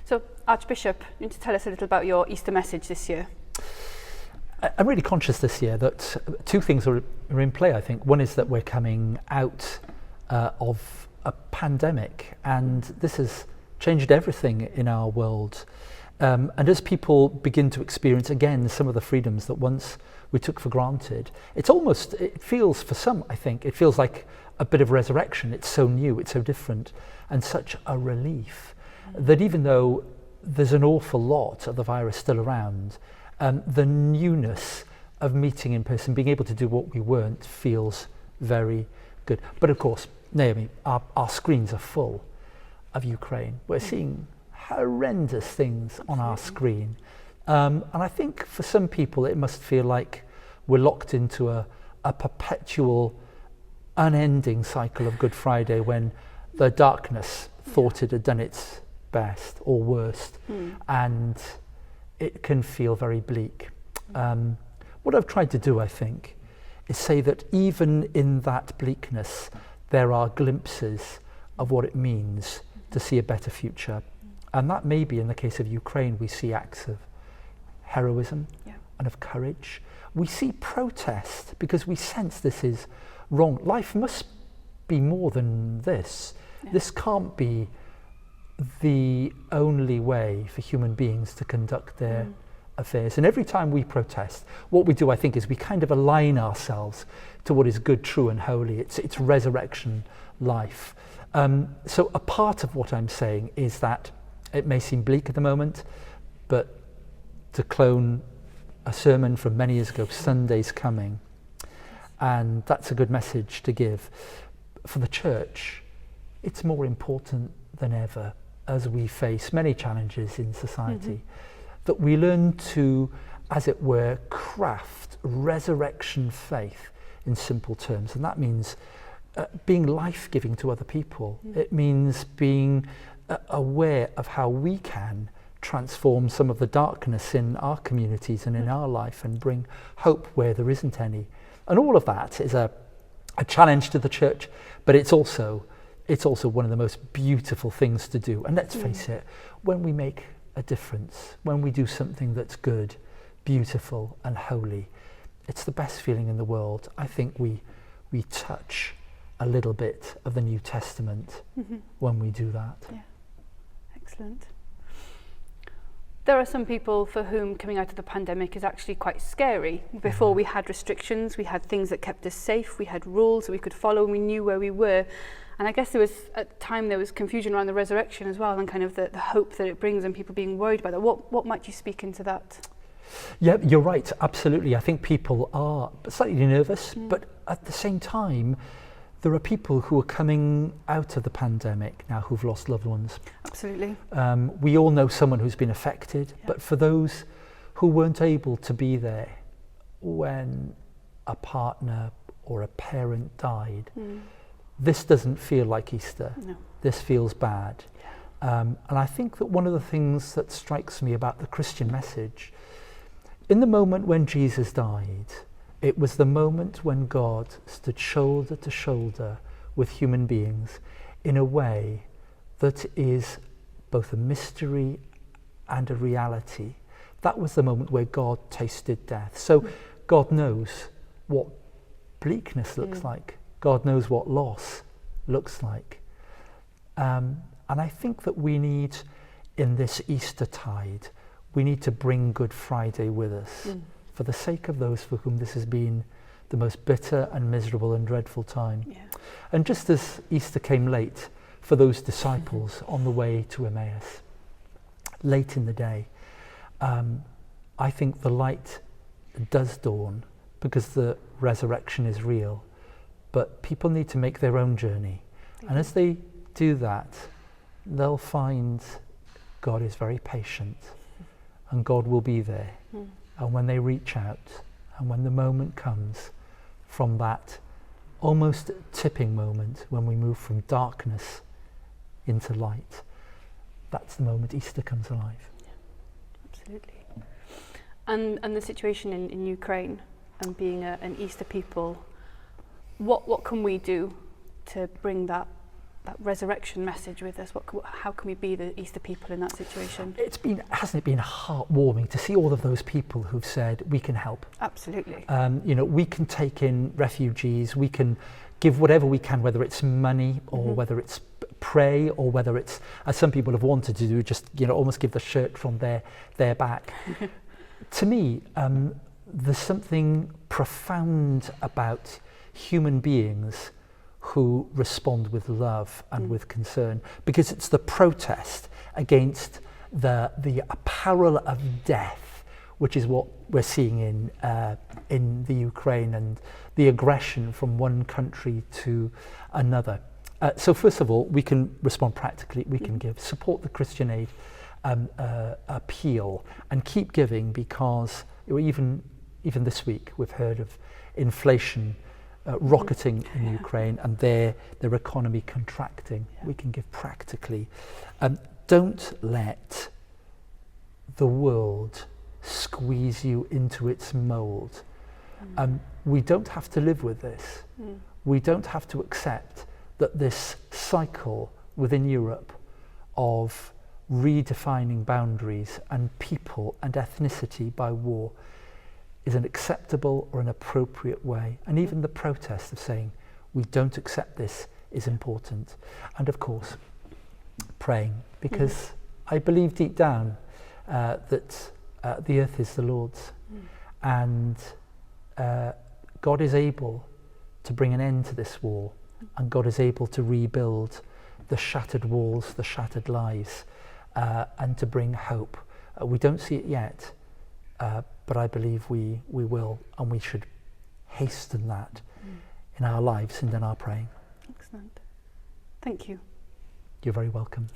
So, Archbishop, you need to tell us a little about your Easter message this year. I'm really conscious this year that two things are in play, I think. One is that we're coming out of a pandemic, and this has changed everything in our world. And as people begin to experience again some of the freedoms that once we took for granted, it feels for some, I think, it feels like a bit of resurrection. It's so new, it's so different, and such a relief that even though there's an awful lot of the virus still around, the newness of meeting in person, being able to do what we weren't, feels very good. But of course, Naomi, our screens are full of Ukraine. We're seeing horrendous things on our screen. And I think for some people it must feel like we're locked into a perpetual, unending cycle of Good Friday when the darkness thought it had done its best or worst, and it can feel very bleak. What I've tried to do, I think, is say that even in that bleakness, there are glimpses of what it means to see a better future. And that may be, in the case of Ukraine, we see acts of heroism and of courage. We see protest because we sense this is wrong. Life must be more than this. This can't be the only way for human beings to conduct their affairs. And every time we protest, what we do, I think, is we kind of align ourselves to what is good, true and holy. It's resurrection life. So a part of what I'm saying is that it may seem bleak at the moment, but to clone a sermon from many years ago, Sunday's coming, and that's a good message to give. For the church, it's more important than ever as we face many challenges in society, that we learn to, as it were, craft resurrection faith in simple terms. And that means being life-giving to other people. It means being aware of how we can transform some of the darkness in our communities and in our life and bring hope where there isn't any. And all of that is a challenge to the church, but it's also one of the most beautiful things to do. And let's face it, when we make a difference, when we do something that's good, beautiful and holy, it's the best feeling in the world. I think we touch a little bit of the New Testament when we do that. Yeah, excellent. There are some people for whom coming out of the pandemic is actually quite scary. Before we had restrictions, we had things that kept us safe, we had rules that we could follow, and we knew where we were. And I guess at the time there was confusion around the resurrection as well, and kind of the hope that it brings and people being worried about that. What might you speak into that? Yeah, you're right, absolutely. I think people are slightly nervous, but at the same time, there are people who are coming out of the pandemic now who've lost loved ones. Absolutely. We all know someone who's been affected, but for those who weren't able to be there when a partner or a parent died, this doesn't feel like Easter. No. This feels bad. And I think that one of the things that strikes me about the Christian message, in the moment when Jesus died, it was the moment when God stood shoulder to shoulder with human beings in a way that is both a mystery and a reality. That was the moment where God tasted death. So God knows what bleakness looks like. God knows what loss looks like. And I think that we need, in this Eastertide, we need to bring Good Friday with us. For the sake of those for whom this has been the most bitter and miserable and dreadful time. And just as Easter came late for those disciples on the way to Emmaus, late in the day, I think the light does dawn because the resurrection is real, but people need to make their own journey. And as they do that, they'll find God is very patient and God will be there. And when they reach out, and when the moment comes from that almost tipping moment when we move from darkness into light, that's the moment Easter comes alive. Absolutely. And the situation in Ukraine and being an Easter people, what can we do to bring that resurrection message with us? How can we be the Easter people in that situation? Hasn't it been heartwarming to see all of those people who've said, we can help. Absolutely. We can take in refugees, we can give whatever we can, whether it's money or whether it's pray or whether it's, as some people have wanted to do, just almost give the shirt from their back. To me, there's something profound about human beings who respond with love and with concern, because it's the protest against the apparel of death, which is what we're seeing in the Ukraine, and the aggression from one country to another. So first of all, we can respond practically. We can give, support the Christian Aid appeal, and keep giving, because even this week we've heard of inflation rocketing in Ukraine and their economy contracting. We can give practically. Don't let the world squeeze you into its mould. We don't have to live with this. We don't have to accept that this cycle within Europe of redefining boundaries and people and ethnicity by war is an acceptable or an appropriate way. And even the protest of saying we don't accept this is important. And of course, praying, because I believe deep down that the earth is the Lord's, and God is able to bring an end to this war, and God is able to rebuild the shattered walls, the shattered lives, and to bring hope. We don't see it yet, but I believe we will, and we should hasten that in our lives and in our praying. Excellent. Thank you. You're very welcome.